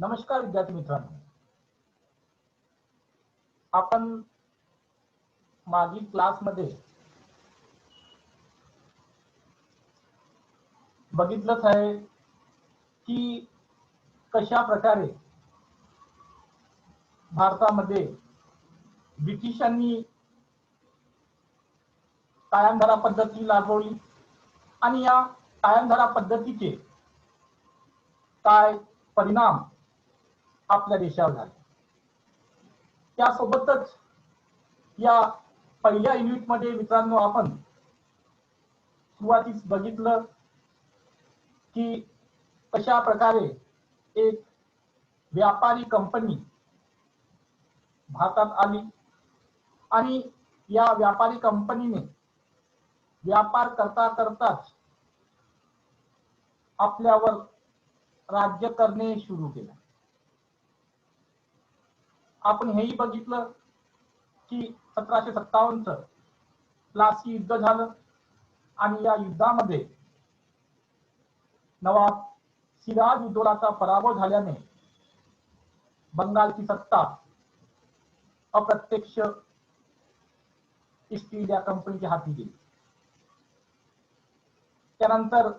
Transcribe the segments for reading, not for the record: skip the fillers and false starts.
नमस्कार विद्यार्थी मित्रांनो, आपण मागील क्लासमध्ये बघितलंच आहे की कशा प्रकारे भारतामध्ये ब्रिटिशांनी कायमधारा पद्धती राबवली आणि या कायमधारा पद्धतीचे काय परिणाम आपल्या देशावर झाले। त्यासोबतच या पहिल्या युनिटमध्ये मित्रांनो आपण सुरुवातीस बघितलं की कशा प्रकारे एक व्यापारी कंपनी भारतात आली आणि या व्यापारी कंपनीने व्यापार करता करताच आपल्यावर राज्य करणे सुरू केले। आपण हेही बघितलं की 1757 प्लासी युद्ध झालं आणि या युद्धामध्ये नवाब सिराज उद्दौलाचा पराभव झाल्याने बंगालची सत्ता अप्रत्यक्ष ईस्ट इंडिया कंपनीच्या हाती गेली। त्यानंतर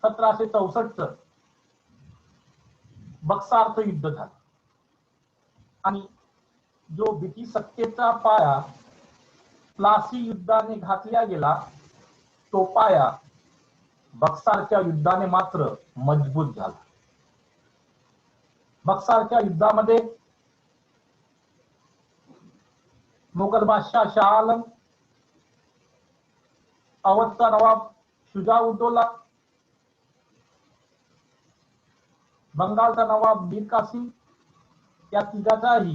1764 बक्सारचं युद्ध झालं आणि जो ब्रिटिश सत्तेचा पाया प्लासी युद्धाने घातला गेला तो पाया बक्सारच्या युद्धाने मात्र मजबूत झाला। बक्सारच्या युद्धामध्ये मुघल बादशाह शाह आलम, अवधचा नवाब शुजा-उद-दौला, बंगालचा नवाब मीर कासिम या तिघाचाही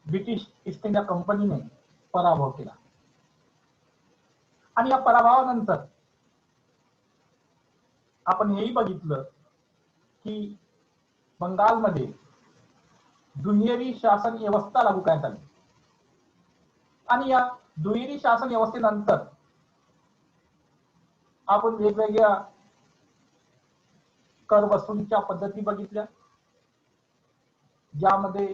ब्रिटिश ईस्ट इंडिया कंपनीने पराभव केला। आणि या पराभवानंतर आपण हेही बघितलं की बंगालमध्ये दुहेरी शासन व्यवस्था लागू करण्यात आली आणि या दुहेरी शासन व्यवस्थेनंतर आपण वेगवेगळ्या कर वसुलीच्या पद्धती बघितल्या, ज्यामध्ये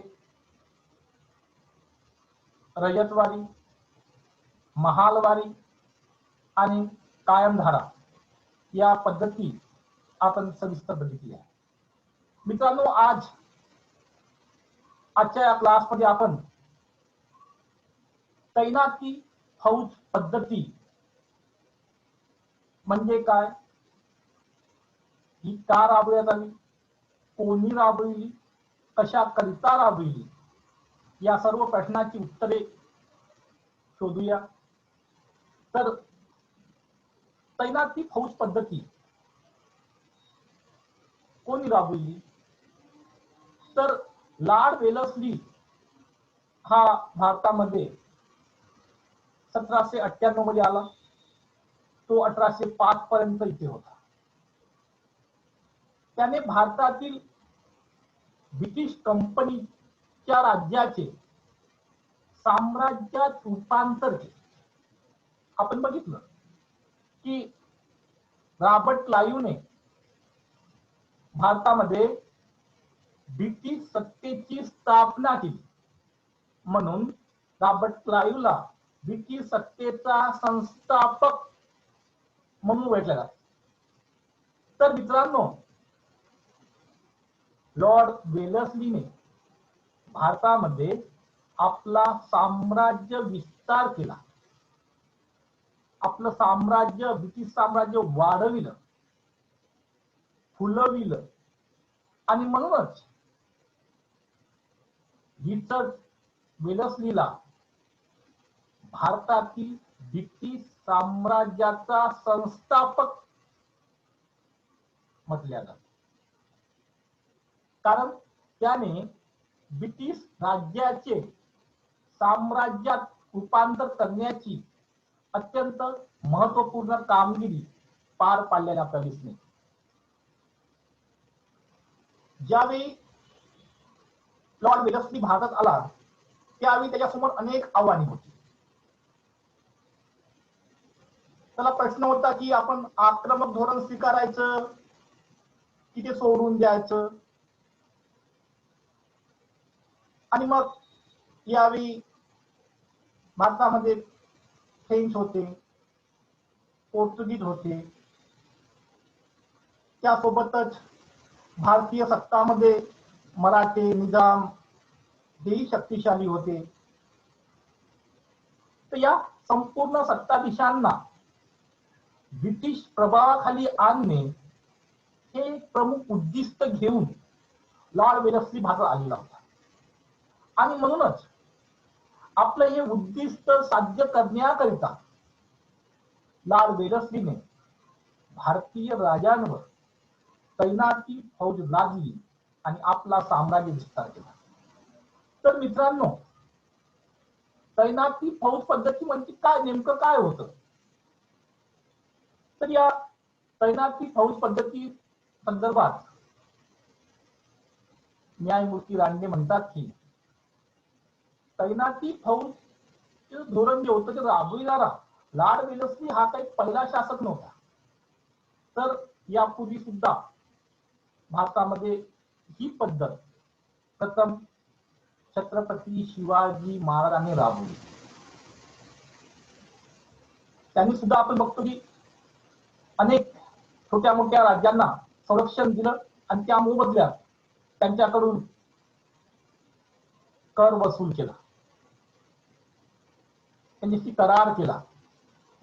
रयतवारी, महालवारी आणि कायमधारा या पद्धती आपण सविस्तर बघितल्या। मित्रांनो, आजच्या या क्लासमध्ये आपण तैनाती फौज पद्धती म्हणजे काय, ही का राबवण्यात आली, कोणी राबविली, कशा करिता राबविली, या सर्व प्रश्नांची उत्तरे शोधूया। तर तैनाती फौज पद्धती कोणी राबविली, तर लॉर्ड वेलस्ली हा भारतामध्ये 1798 मध्ये आला, तो 1805 पर्यंत इथे होता। त्याने भारतातील ब्रिटिश कंपनीच्या राज्याचे साम्राज्यात रूपांतर केले। आपण बघितलं की रॉबर्ट क्लाइव्हने भारतामध्ये ब्रिटिश सत्तेची स्थापना केली, म्हणून रॉबर्ट क्लाइव्हला ब्रिटिश सत्तेचा संस्थापक म्हणून ओळखले जाते। तर मित्रांनो, लॉर्ड वेलस्लीने भारतामध्ये आपला साम्राज्य विस्तार केला, आपलं साम्राज्य, ब्रिटिश साम्राज्य वाढविलं, फुलविलं आणि म्हणूनच रिचर्ड वेलस्लीला भारतातील ब्रिटिश साम्राज्याचा संस्थापक म्हटले जाते, कारण त्याने ब्रिटिश राज्याचे साम्राज्यात रूपांतर करण्याची अत्यंत महत्वपूर्ण कामगिरी पार पाडल्याने आपल्याला दिसते। ज्यावेळी लॉर्ड वेलस्ली भारतात आला त्यावेळी त्याच्यासमोर अनेक आव्हाने होती। त्याला प्रश्न होता की आपण आक्रमक धोरण स्वीकारायचं की ते सोडून द्यायचं आणि मग यावेळी भारतामध्ये फ्रेंच होते, पोर्तुगीज होते, त्यासोबतच भारतीय सत्तामध्ये मराठे, निजाम हेही शक्तिशाली होते. तर या संपूर्ण सत्ताधीशांना ब्रिटिश प्रभावाखाली आणणे हे प्रमुख उद्दिष्ट घेऊन लॉर्ड वेलस्ली भारतात आलेला होता. आणि म्हणूनच आपलं हे उद्दिष्ट साध्य करण्याकरिता लॉर्ड वेलस्लीने भारतीय राजांवर तैनाती फौज लादली आणि आपला साम्राज्य विस्तार केला. तर मित्रांनो, तैनाती फौज पद्धती म्हणजे काय, नेमकं काय होतं? तर या तैनाती फौज पद्धती संदर्भात न्यायमूर्ती रानडे म्हणतात की तैनाती फौज धोरण जे होतं ते राबविणारा लॉर्ड वेलस्ली हा काही पहिला शासक नव्हता. तर यापूर्वी सुद्धा भारतामध्ये ही पद्धत प्रथम छत्रपती शिवाजी महाराजांनी राबवली. त्यांनी सुद्धा आपण बघतो की अनेक छोट्या मोठ्या राज्यांना संरक्षण दिलं आणि त्या मोबदल्यात त्यांच्याकडून कर वसूल केला, त्यांच्याशी करार केला.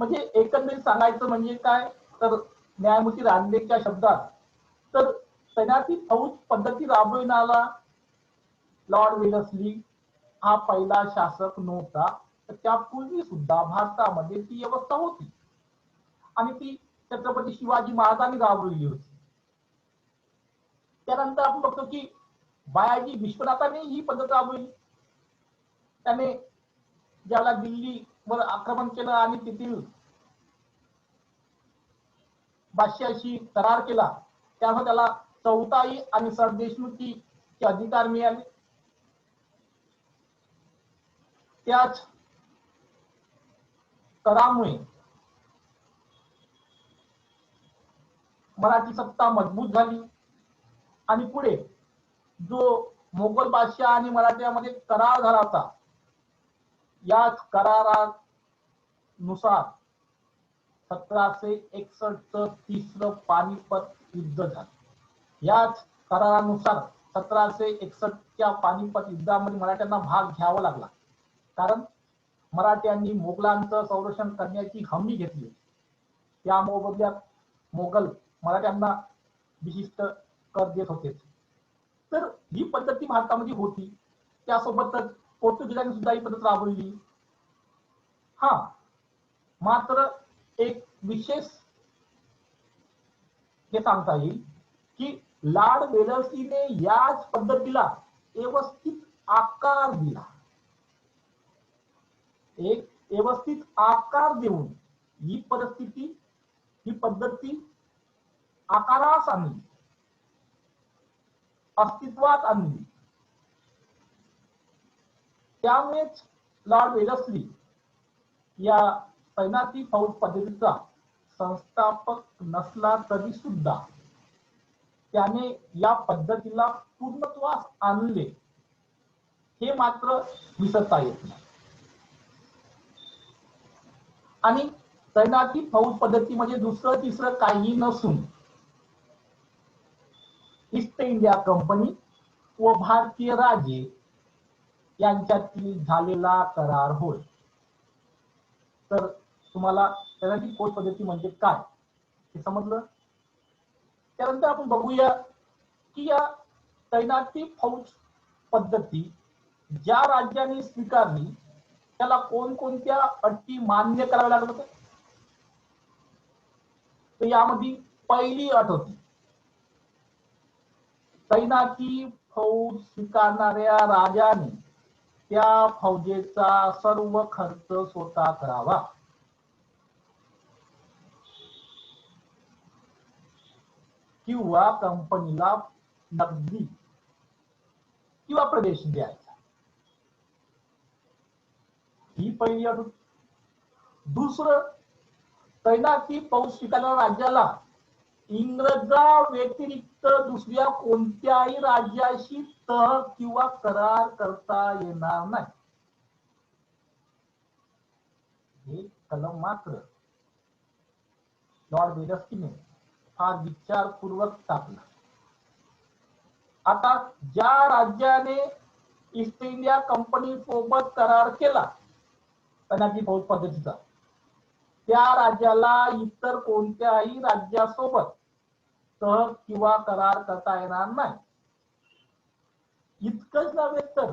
म्हणजे एकंदरीत सांगायचं म्हणजे काय, तर न्यायमूर्ती रानडेच्या शब्दात तर तैनाती फौज पद्धती राबविणारा लॉर्ड वेलस्ली हा पहिला शासक नव्हता. तर त्यापूर्वी सुद्धा भारतामध्ये ती व्यवस्था होती आणि ती छत्रपती शिवाजी महाराजांनी राबवली होती. त्यानंतर आपण बघतो की बायाजी विश्वनाथाने ही पद्धत राबवली. त्याने ज्याला दिल्लीवर आक्रमण केलं आणि तेथील बादशाहाशी करार केला, त्यामुळे त्याला चौथाई आणि सरदेशमुखीचे अधिकार मिळाले. त्याच करामुळे मराठी सत्ता मजबूत झाली आणि पुढे जो मोगल बादशाह आणि मराठ्यामध्ये करार झाला होता, याच करारानुसार 1761 तिसरं पानिपत युद्ध झालं. याच करारानुसार 1761च्या पानिपत युद्धामध्ये मराठ्यांना भाग घ्यावा लागला, कारण मराठ्यांनी मोगलांचं संरक्षण करण्याची हमी घेतली. त्या मोबदल्यात मोगल मराठ्यांना विशिष्ट कर देत होते. तर ही पद्धती भारतामध्ये होती. त्यासोबतच पोर्तुगीजांनी सुद्धा ही पद्धत राबवली. हा मात्र एक विशेष हे सांगता येईल की लॉर्ड वेलस्लीने याच पद्धतीला व्यवस्थित आकार दिला. एक व्यवस्थित आकार देऊन ही पद्धती आकारास आणली, अस्तित्वात आणली. त्यामुळेच लॉर्ड वेलस्ली या तैनाती फौज पद्धतीचा संस्थापक नसला तरी सुद्धा त्याने या पद्धतीला पूर्णत्वास आणले हे मात्र विसरता येत नाही. आणि तैनाती फौज पद्धती म्हणजे दुसरं तिसरं काही नसून ईस्ट इंडिया कंपनी व भारतीय राजे यांच्यातील झालेला करार होय. तर तुम्हाला तैनाती फौज पद्धती म्हणजे काय हे समजलं. त्यानंतर आपण बघूया की या तैनाती फौज पद्धती ज्या राज्याने स्वीकारली त्याला कोणकोणत्या अटी मान्य कराव्या लागत होत्या. तर यामध्ये पहिली अट होती, तैनाती फौज स्वीकारणाऱ्या राजाने त्या फौजेचा सर्व खर्च स्वतः करावा. किंवा कंपनीला नगदी किंवा प्रदेश द्यायचा. ही पहिली अट होती. दुसरं, तैनाती फौज स्वीकारणाऱ्या राज्याला इंग्रजा व्यतिरिक्त दुसऱ्या कोणत्याही राज्याशी तह किंवा करार करता येणार नाही. हे कलम मात्र लॉर्ड वेलस्कीने फार विचारपूर्वक टाकला. आता ज्या राज्याने ईस्ट इंडिया कंपनी सोबत करार केला तैनाती फौज पद्धतीचा, त्या राज्याला इतर कोणत्याही राज्यासोबत तह किंवा करार करता येणार नाही. इतकंच नव्हे तर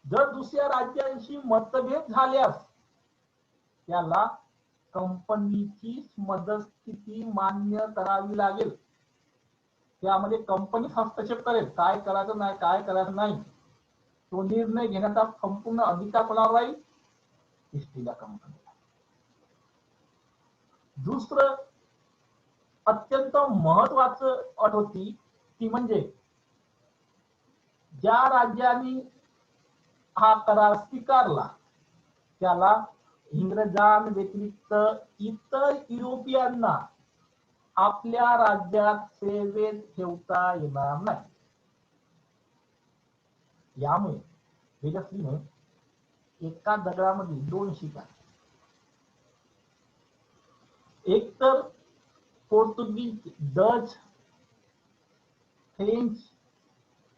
जर दुसऱ्या राज्यांशी मतभेद झाल्यास त्याला कंपनीची मध्यस्थिती मान्य करावी लागेल. त्यामध्ये कंपनी हस्तक्षेप करेल. काय करायचं नाही, काय करायचं नाही, तो निर्णय घेण्याचा संपूर्ण अधिकार कोणावर राहील? ईस्ट इंडिया कंपनीला. दुसरं अत्यंत महत्वाचं अट होती ती म्हणजे ज्या राज्यांनी हा करार स्वीकारला त्याला इंग्रजांव्यतिरिक्त इतर युरोपियनना आपल्या राज्यात सेवेत ठेवता येणार नाही. यामुळे वेलस्लीने एका दगडामध्ये दोन शिका, एक तर पोर्तुगीज, डच, फ्रेंच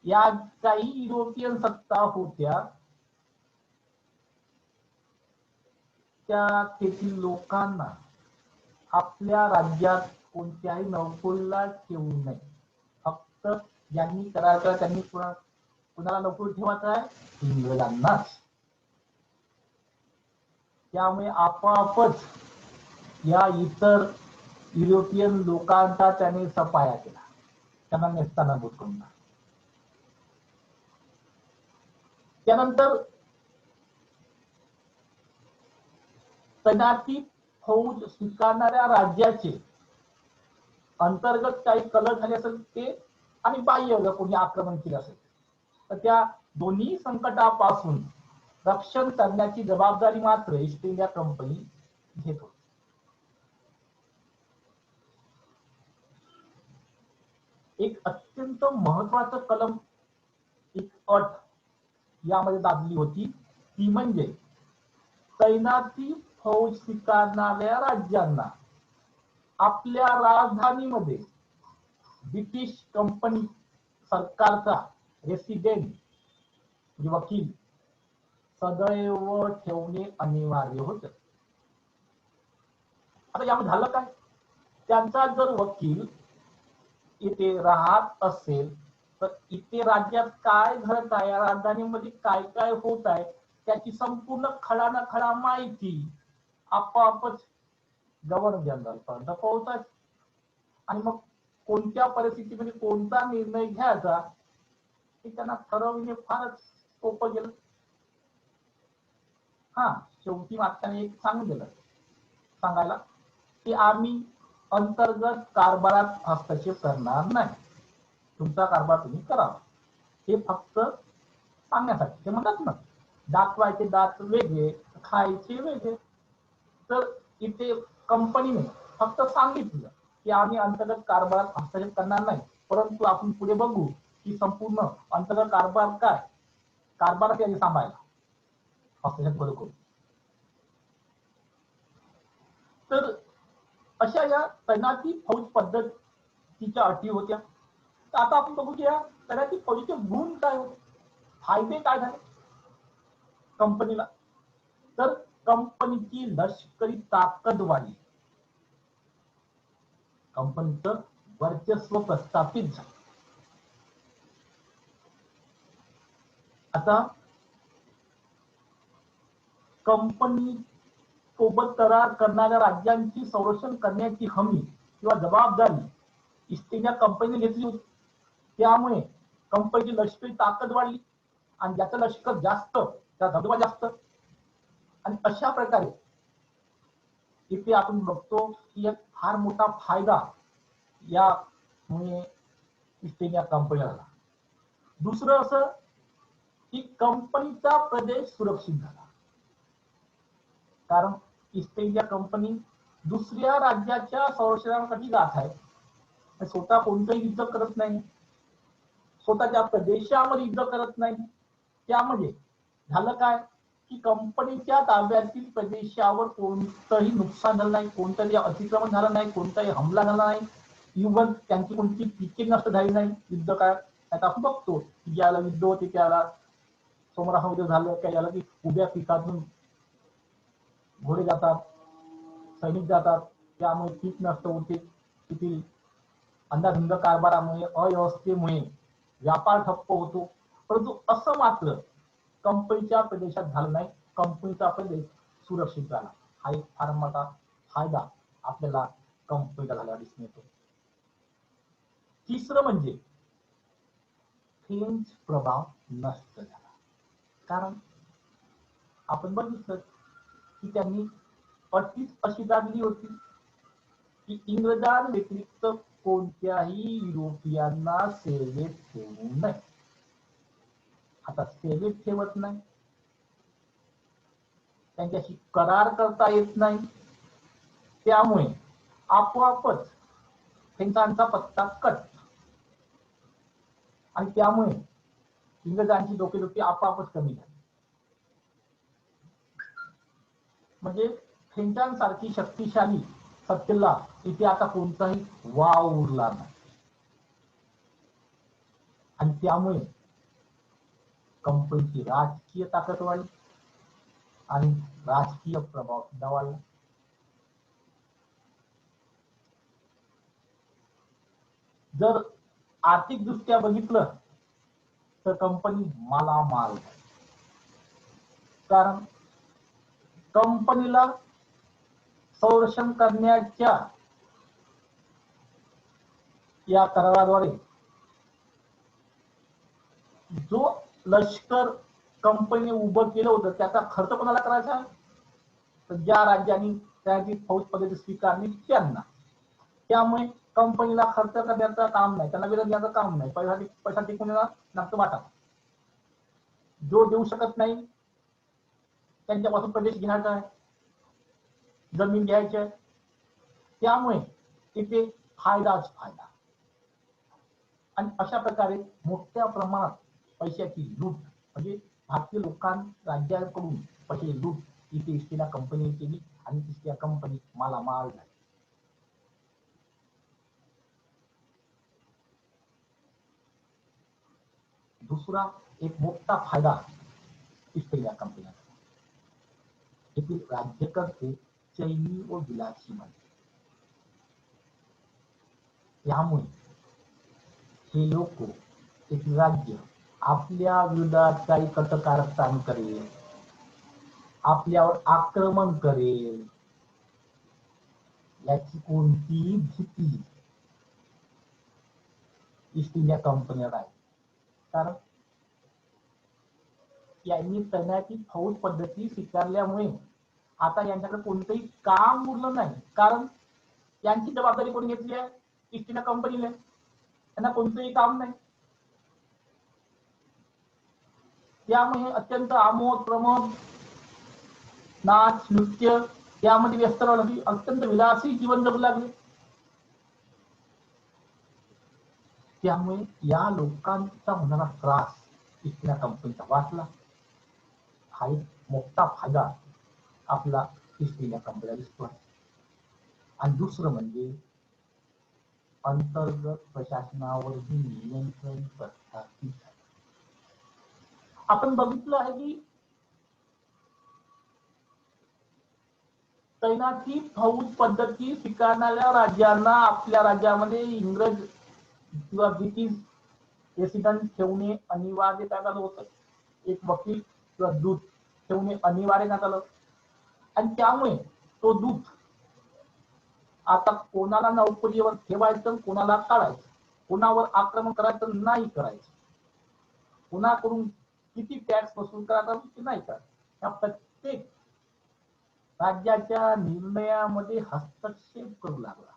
या काही युरोपियन सत्ता होत्या त्या तेथील लोकांना आपल्या राज्यात कोणत्याही नोकरीला ठेवू नये. फक्त ज्यांनी करायचं त्यांनी कुणाला नोकरी ठेवायचं आहे? इंग्रजांनाच. त्यामुळे आपोआपच या इतर युरोपियन लोकांचा त्याने सफाया केला, त्यांना नेस्तानाबूत करून. त्यानंतर तैनाती फौज स्वीकारणाऱ्या राज्याचे अंतर्गत काही कलह झाले असेल ते आणि बाह्य कोणी आक्रमण केले असेल तर त्या दोन्ही संकटापासून रक्षण करण्याची जबाबदारी मात्र ईस्ट इंडिया कंपनी घेत होती. एक अत्यंत महत्वाचं कलम, एक अट यामध्ये दाबली होती ती म्हणजे तैनाती फौज स्वीकारणाऱ्या राज्यांना आपल्या राजधानीमध्ये ब्रिटिश कंपनी सरकारचा रेसिडेंट म्हणजे वकील सदैव ठेवणे अनिवार्य होतं. आता यामध्ये झालं काय? त्यांचा जर वकील इथे राहत असेल तर इथे राज्यात काय घडत आहे, राजधानीमध्ये काय काय होत आहे त्याची संपूर्ण खडा ना खडा माहिती आपोआपच गव्हर्नर जनरल पर्यंत पोहोचतात. आणि मग कोणत्या परिस्थितीमध्ये कोणता निर्णय घ्यायचा हे त्यांना ठरवणे फारच सोपं गेलं. हा शेवटी मागच्याने एक सांगायला की आम्ही अंतर्गत कारभारात हस्तक्षेप करणार नाही, तुमचा कारभार तुम्ही करावा. हे फक्त सांगण्यासाठी. ते म्हणतात ना, दाखवायचे दात वेगळे, खायचे वेगळे. तर इथे कंपनीने फक्त सांगितलं की आम्ही अंतर्गत कारभारात हस्तक्षेप करणार नाही, परंतु आपण पुढे बघू की संपूर्ण अंतर्गत कारभार त्यांनी सांभाळला हस्तक्षेप करू. तर अशा या तैनाती फौज पद्धतीच्या अटी होत्या. तर आता आपण बघूया तैनाती फौजीचे गुण काय होते, फायदे काय झाले कंपनीला. तर कंपनीची लष्करी ताकद वाढली, कंपनीचं वर्चस्व प्रस्थापित झालं. आता कंपनी सोबत करार करणाऱ्या राज्यांची संरक्षण करण्याची हमी किंवा जबाबदारी ईस्ट इंडिया कंपनीने घेतली होती. त्यामुळे कंपनीची लष्करी ताकद वाढली आणि ज्याचं लष्कर जास्त त्या दबदबा जास्त. आणि अशा प्रकारे इथे आपण बघतो की एक फार मोठा फायदा यामुळे ईस्ट इंडिया कंपनीला झाला. दुसरं असं की कंपनीचा प्रदेश सुरक्षित झाला, कारण ईस्ट इंडिया कंपनी दुसऱ्या राज्याच्या संरक्षणासाठी जात आहे स्वतः कोणतंही युद्ध करत नाही, स्वतःच्या प्रदेशावर युद्ध करत नाही. त्यामध्ये झालं काय की कंपनीच्या ताब्यातील प्रदेशावर कोणतंही नुकसान झालं नाही, कोणतंही अतिक्रमण झालं नाही, कोणताही हमला झाला नाही, इव्हन त्यांची कोणती पिके नष्ट झाली नाही युद्ध काळात. आता आपण बघतो की ज्याला युद्ध होते त्याला समोरासमोर झालं काय झालं की उभ्या पिकातून घोडे जातात, सैनिक जातात, त्यामुळे पीक नष्ट होते. तेथील अंधाधुंद कारभारामुळे, अव्यवस्थेमुळे व्यापार ठप्प होतो. परंतु असं मात्र कंपनीच्या प्रदेशात झालं नाही, कंपनीचा प्रदेश सुरक्षित झाला. हा एक फार मोठा फायदा आपल्याला कंपनीला झाला दिसून येतो. तिसरं म्हणजे फ्रेंच प्रभाव नष्ट झाला. कारण आपण बघितलं की त्यांनी अटीच अशी गाजली होती की इंग्रजांव्यतिरिक्त कोणत्याही युरोपियांना सेवेत ठेवू नये. आता सेवेत ठेवत नाही, त्यांच्याशी करार करता येत नाही, त्यामुळे आपोआपच फ्रेंचांचा पत्ता कट, आणि त्यामुळे इंग्रजांची डोकेदुखी आपोआपच कमी झाली. म्हणजे फ्रेंचांसारखी शक्तिशाली सत्तेला इथे आता कोणताही वाव उरला नाही, आणि त्यामुळे कंपनीची राजकीय ताकद वाढली आणि राजकीय प्रभाव सुद्धा वाढला. जर आर्थिक दृष्ट्या बघितलं तर कंपनी मालामाल झाली. कारण कंपनीला संरक्षण करण्याच्या या कराराद्वारे जो लष्कर कंपनीने उभं केलं होतं त्याचा खर्च कोणाला करायचा, तर ज्या राज्यांनी त्याची फौज पद्धती स्वीकारली त्यांना. त्यामुळे कंपनीला खर्च करण्याचं काम नाही, त्यांना विरोध द्यायचं काम नाही, पैसा टिकून नक्की वाटा. जो देऊ शकत नाही त्यांच्यापासून प्रदेश घ्यायचा आहे, जमीन घ्यायची आहे, त्यामुळे तिथे फायदाच फायदा. आणि अशा प्रकारे मोठ्या प्रमाणात पैशाची लूट, म्हणजे भारतीय राज्याकडून पैसे लूट इथे ईस्ट इंडिया कंपनी केली आणि ईस्ट इंडिया कंपनी मालामाल झाली. दुसरा एक मोठा फायदा ईस्ट इंडिया कंपनीचा, येथील राज्यकर्ते चैनी व विलासी बनले. त्यामुळे हे लोक एक राज्य आपल्या विरोधात काही कटकारस्थान करेल, आपल्यावर आक्रमण करेल, याची कोणतीही भीती ईस्ट इंडिया कंपनीला आहे. कारण यांनी तैनाती फौज पद्धती स्वीकारल्यामुळे आता यांच्याकडे कोणतंही काम उरलं नाही. कारण यांची जबाबदारी कोणी घेतली आहे, ईस्ट इंडिया कंपनीने. त्यांना कोणतंही काम नाही, त्यामुळे अत्यंत आमोद प्रमोद, नाच नृत्य यामध्ये व्यस्त राहावं लागली, अत्यंत विलासी जीवन जगू लागले. त्यामुळे या लोकांचा होणारा त्रास ईस्ट इंडिया कंपनीचा वाचला. हा एक मोठा फायदा आपला ईस्ट इंडिया कंपनीला दिसतो. आणि दुसरं म्हणजे अंतर्गत प्रशासनावरही नियंत्रण प्रस्थापित झाले. आपण बघितलं आहे की तैनाती फौज पद्धती स्वीकारणाऱ्या राज्यांना आपल्या राज्यामध्ये इंग्रज किंवा ब्रिटिश रेसिडेंट ठेवणे अनिवार्य करण्यात आलं होतं. एक वकील किंवा दूत ठेवणे अनिवार्य करण्यात आलं, आणि त्यामुळे तो दूत आता कोणाला नोकरीवर ठेवायचं, कोणाला काढायचं, कोणावर आक्रमण करायचं नाही करायचं, कोणाकडून किती टॅक्स वसूल करायचा की नाही करायचं, या प्रत्येक राज्याच्या निर्णयामध्ये हस्तक्षेप करू लागला.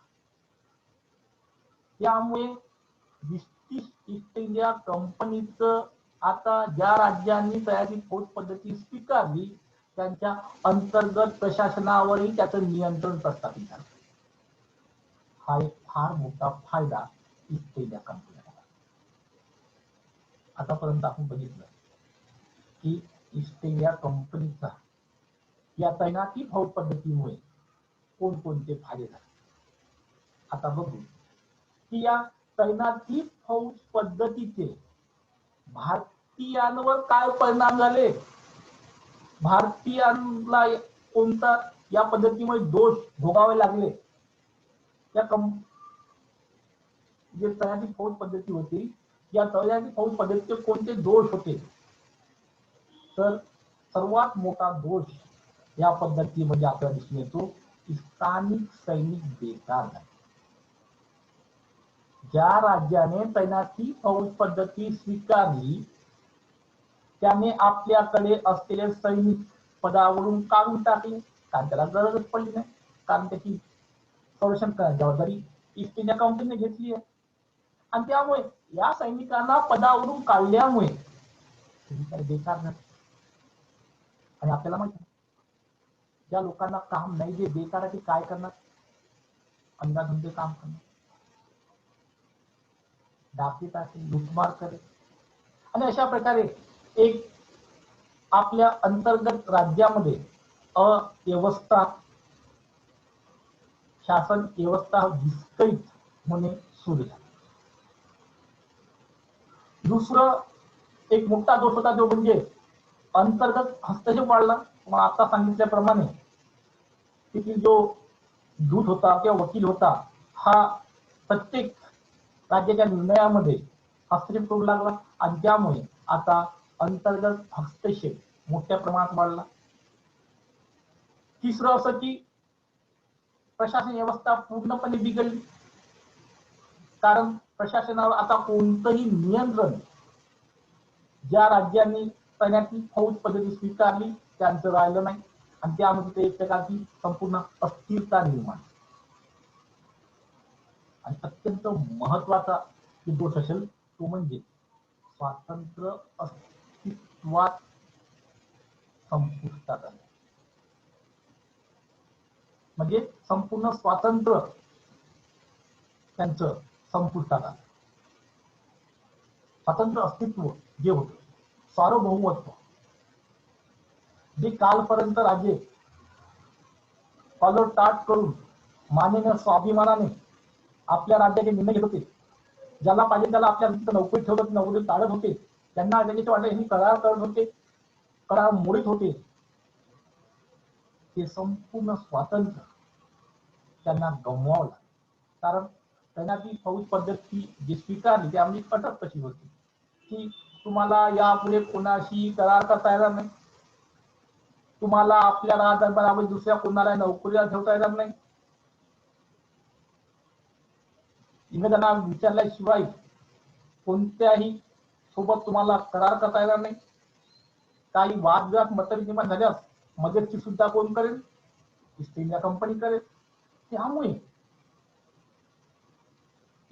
त्यामुळे ब्रिटिश ईस्ट इंडिया कंपनीचं आता ज्या राज्यांनी तयारी फौज पद्धती स्वीकारली त्यांच्या अंतर्गत प्रशासनावरही त्याचं नियंत्रण प्रस्थापित झालं. हा एक फार मोठा फायदा ईस्ट इंडिया कंपनीला झाला. आतापर्यंत आपण बघितलं की ईस्ट इंडिया कंपनीचा या तैनाती फौज पद्धतीमुळे कोणकोणते फायदे झाले. आता बघू की या तैनाती फौज पद्धतीचे भारतीयांवर काय परिणाम झाले, भारतीयांना कोणता या पद्धतीमुळे दोष भोगावे लागले. या जे तैनाती फौज पद्धती होती, या तैनाती फौज पद्धतीचे कोणते दोष होते, तर सर्वात मोठा दोष या पद्धतीमध्ये आपल्याला दिसून येतो की स्थानिक सैनिक बेकार झाले. ज्या राज्याने तैनाती फौज पद्धती स्वीकारली त्याने आपल्याकडे असलेले सैनिक पदावरून काढून टाकले, कारण त्याला गरजच पडली नाही, कारण त्याची संरक्षण करण्याची जबाबदारी ईस्ट इंडिया कंपनीने घेतली आहे. आणि त्यामुळे या सैनिकांना पदावरून काढल्यामुळे बेकार झाले. आणि आपल्याला माहिती ज्या लोकांना काम नाही, जे बेकार आहे ते काय करणार, अंधाधुंदे काम करणार, डाकीत असेल, लुटमार करेल. आणि अशा प्रकारे एक आपल्या अंतर्गत राज्यामध्ये अव्यवस्था, शासन व्यवस्था विस्कळीत होणे सुरू झाले. दुसरं एक मोठा दोष होता जो म्हणजे अंतर्गत हस्तक्षेप वाढला. मला आता सांगितल्याप्रमाणे तिथील जो दूत होता किंवा वकील होता हा प्रत्येक राज्याच्या निर्णयामध्ये हस्तक्षेप करू लागला आणि त्यामुळे आता अंतर्गत हस्तक्षेप मोठ्या प्रमाणात वाढला. तिसरं असं की प्रशासन व्यवस्था पूर्णपणे बिघडली, कारण प्रशासनावर आता कोणतंही नियंत्रण ज्या राज्यांनी तैनाती फौज पद्धती स्वीकारली त्यांचं राहिलं नाही आणि त्यामध्ये एक प्रकारची संपूर्ण अस्थिरता निर्माण. आणि अत्यंत महत्वाचा जो दोष असेल तो म्हणजे स्वातंत्र्य अस्तित्वात संपुष्टात आले. म्हणजे संपूर्ण स्वातंत्र्य त्यांचं संपुष्टात आलं. स्वातंत्र्य अस्तित्व जे होतं, सार्वभौमत्व, जे कालपर्यंत राजे पालोटाट करून मानेने स्वाभिमानाने आपल्या राज्याचे निर्णय घेत होते, ज्याला पाहिजे त्याला आपल्या नोकरीत ठेवत होते, नोकरीत काढत होते, त्यांना त्याचे वाटले हे करार करत होते, करार मोडीत होते, ते संपूर्ण स्वातंत्र्य त्यांना गमवावं लागलं. कारण तैनाती फौज पद्धती जी स्वीकारली त्यामध्ये अटक कशी होती की तुम्हाला यापुढे कोणाशी करार करता येणार नाही, तुम्हाला आपल्या राज्याबरोबर दुसऱ्या कोणाला नोकरीला ठेवता येणार नाही, इंग्रजांना विचारल्याशिवाय कोणत्याही सोबत तुम्हाला करार करता येणार नाही, काही वादविवाद मतभेद निर्माण झाल्यास मदतची सुद्धा कोण करेल, ईस्ट इंडिया कंपनी करेल. त्यामुळे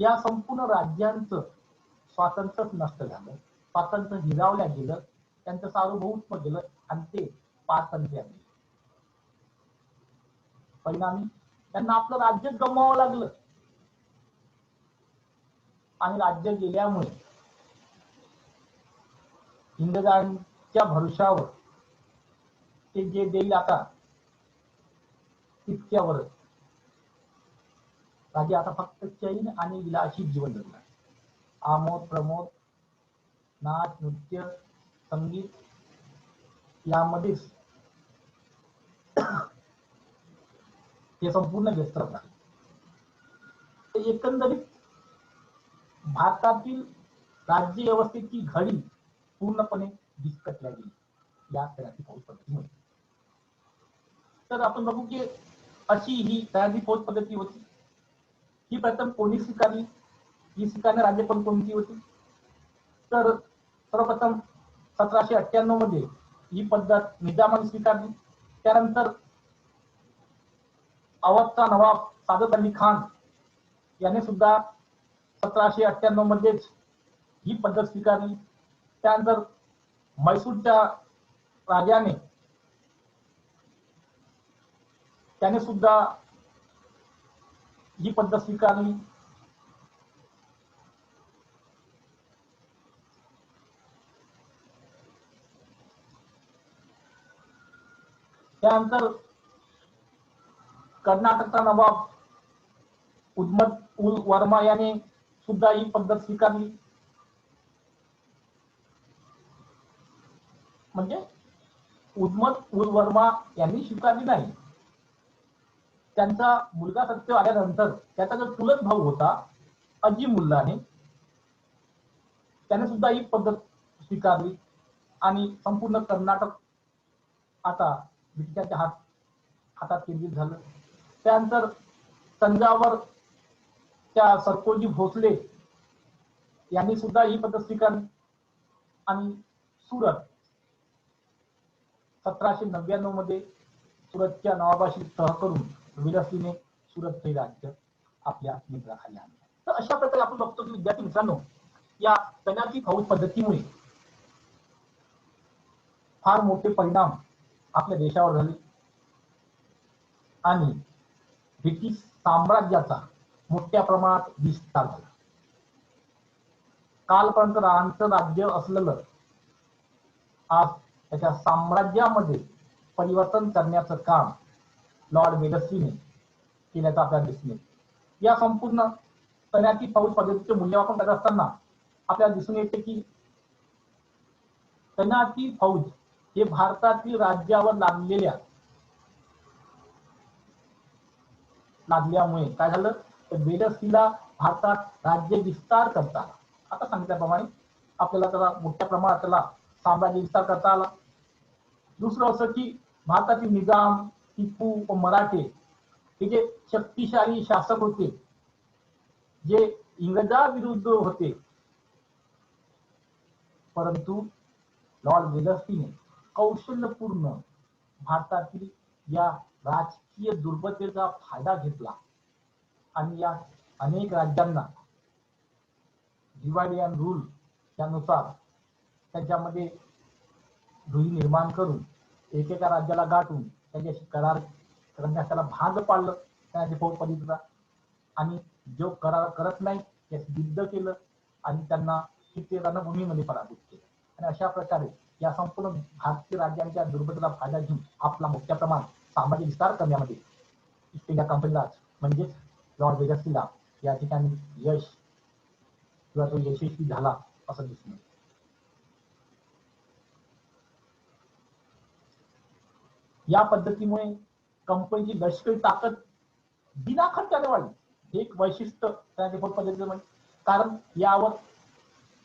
या संपूर्ण राज्यांचं स्वातंत्र्य नष्ट झालं, स्वातंत्र्य हिरावल्या गेलं, त्यांचं सार्वभौमत्व गेलं आणि ते पारतंत्र्यात गेलं. परिणामी त्यांना आपलं राज्य गमवावं लागलं आणि राज्य गेल्यामुळे इंग्रजांच्या भरोशावर ते जे देईल आता तितक्यावर राजे आता फक्त चैन आणि विलासी जीवन जगणार. आमोद प्रमोद, नाच, नृत्य, संगीत यामध्येच ते संपूर्ण व्यस्त राहणार. एकंदरीत भारतातील राज्य व्यवस्थेची घडी पूर्णपणे विस्कटल्या गेली या तैनाती फौज पद्धतीमुळे. तर आपण बघू की अशी ही तैनाती फौज पद्धती होती. ही प्रथम कोणी स्वीकारली, ही स्वीकारणारी राज्य पण कोणती होती, तर सर्वप्रथम 1798 मध्ये ही पद्धत निजामाने स्वीकारली. त्यानंतर अवधचा नवाब सादत अली खान याने सुद्धा 1798 मध्येच ही पद्धत स्वीकारली. त्यानंतर मैसूरच्या राजाने त्याने सुद्धा ही पद्धत स्वीकारली. त्यानंतर कर्नाटकचा नवाब उद्मत उल वर्मा याने सुद्धा ही पद्धत स्वीकारली. म्हणजे उद्मत उल वर्मा यांनी स्वीकारली नाही, त्यांचा मुलगा सत्य आल्यानंतर त्याचा जो चुलत भाऊ होता अजीमुल्लाने, त्याने सुद्धा ही पद्धत स्वीकारली आणि संपूर्ण कर्नाटक आता ब्रिटिशांच्या हातात केंद्रित झालं. त्यानंतर तंजावर त्या सरकोजी भोसले यांनी सुद्धा ही पद्धत स्वीकारली आणि सुरत 1799 मध्ये सुरतच्या नवाबाशी तह करून विलसीने सुरत हे राज्य आपल्या नियंत्रणाखाली आणलं. तर अशा प्रकारे आपण बघतो की विद्यार्थी मित्रांनो, या तैनाती फौज पद्धतीमुळे फार मोठे परिणाम आपल्या देशावर झाले आणि ब्रिटिश साम्राज्याचा मोठ्या प्रमाणात विस्तार झाला. कालपर्यंत राणचं राज्य असलेलं आज त्याच्या साम्राज्यामध्ये परिवर्तन करण्याचं काम लॉर्ड वेलस्लीने केल्याचं आपल्याला दिसून येते. या संपूर्ण तैनाती फौज पद्धतीचे मूल्यमापन करत असताना आपल्याला दिसून येते की तैनाती फौज हे भारतातील राज्यावर लागल्यामुळे काय झालं, तर वेलस्लीला भारतात राज्य विस्तार करता आला. आता सांगितल्याप्रमाणे आपल्याला त्याला मोठ्या प्रमाणात त्याला साम्राज्य विस्तार करता आला. दुसरं असं की भारतातील निजाम, टिपू व मराठे हे जे शक्तिशाली शासक होते, जे इंग्रजाविरुद्ध होते, परंतु लॉर्ड वेलस्लीने कौशल्यपूर्ण भारतातील या राजकीय दुर्बलतेचा फायदा घेतला आणि या अनेक राज्यांना डिवाइड अँड रूल त्यानुसार त्याच्यामध्ये दुही निर्माण करून एकेका राज्याला गाठून त्याच्याशी करार करण्यास त्याला भाग पाडलं त्याच्या फौज पद्धतीचा, आणि जो करार करत नाही त्यास युद्ध केलं आणि त्यांना किती रणभूमीमध्ये पराभूत केलं. आणि अशा प्रकारे या संपूर्ण भारतीय राज्यांच्या दुर्बलतेचा फायदा घेऊन आपला मोठ्या प्रमाणात साम्राज्य विस्तार करण्यामध्ये ईस्ट इंडिया कंपनीला म्हणजेच लॉर्ड वेलस्लीला या ठिकाणी यश किंवा तो यशस्वी झाला असं दिसून येतं. या पद्धतीमुळे कंपनीची लष्करी ताकद बिना खर्चाने वाढली. एक वैशिष्ट्य त्या फौज पद्धतीचं म्हणजे, कारण यावर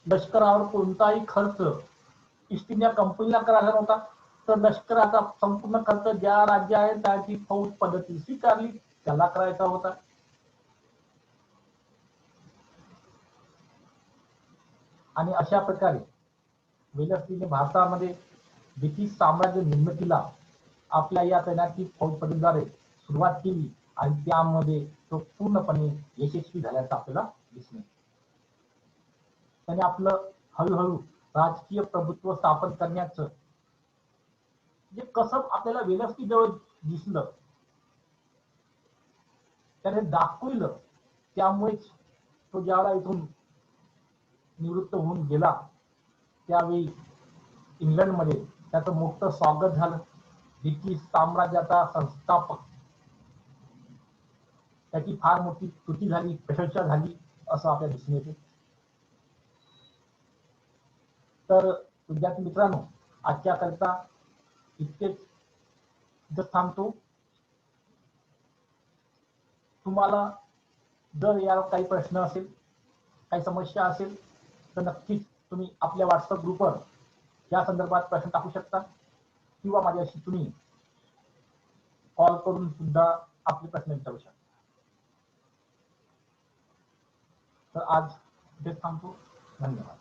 लष्करावर कोणताही खर्च ईस्ट इंडिया कंपनीला करायचा नव्हता, तर लष्कराचा संपूर्ण खर्च ज्या राज्य आहे त्याची फौज पद्धती स्वीकारली त्याला करायचा होता. आणि अशा प्रकारे वेलस्लीने भारतामध्ये ब्रिटिश साम्राज्य निर्मितीला आपल्या या तैनाती फौज पद्धतीद्वारे सुरुवात केली आणि त्यामध्ये तो पूर्णपणे यशस्वी झाल्याचं आपल्याला दिसून येते. त्याने आपलं हळूहळू राजकीय प्रभुत्व स्थापन करण्याचं जे कसब आपल्याला वेलस्ली जवळ दिसलं, त्याने दाखवलं. त्यामुळेच तो ज्यावेळेला इथून निवृत्त होऊन गेला त्यावेळी इंग्लंडमध्ये त्याचं मोठं स्वागत झालं. ब्रिटिश साम्राज्याचा संस्थापक, त्याची फार मोठी स्तुती झाली, प्रशंसा झाली असं आपल्याला दिसून येते. तर विद्यार्थी मित्रांनो, आजच्या करिता इतकेच थांबतो. तुम्हाला जर यावर काही प्रश्न असेल, काही समस्या असेल तर नक्कीच तुम्ही आपल्या व्हॉट्सअप ग्रुपवर या संदर्भात प्रश्न टाकू शकता किंवा माझ्याशी तुम्ही कॉल करून सुद्धा आपले प्रश्न विचारू शकता. तर आज इथेच थांबतो. धन्यवाद.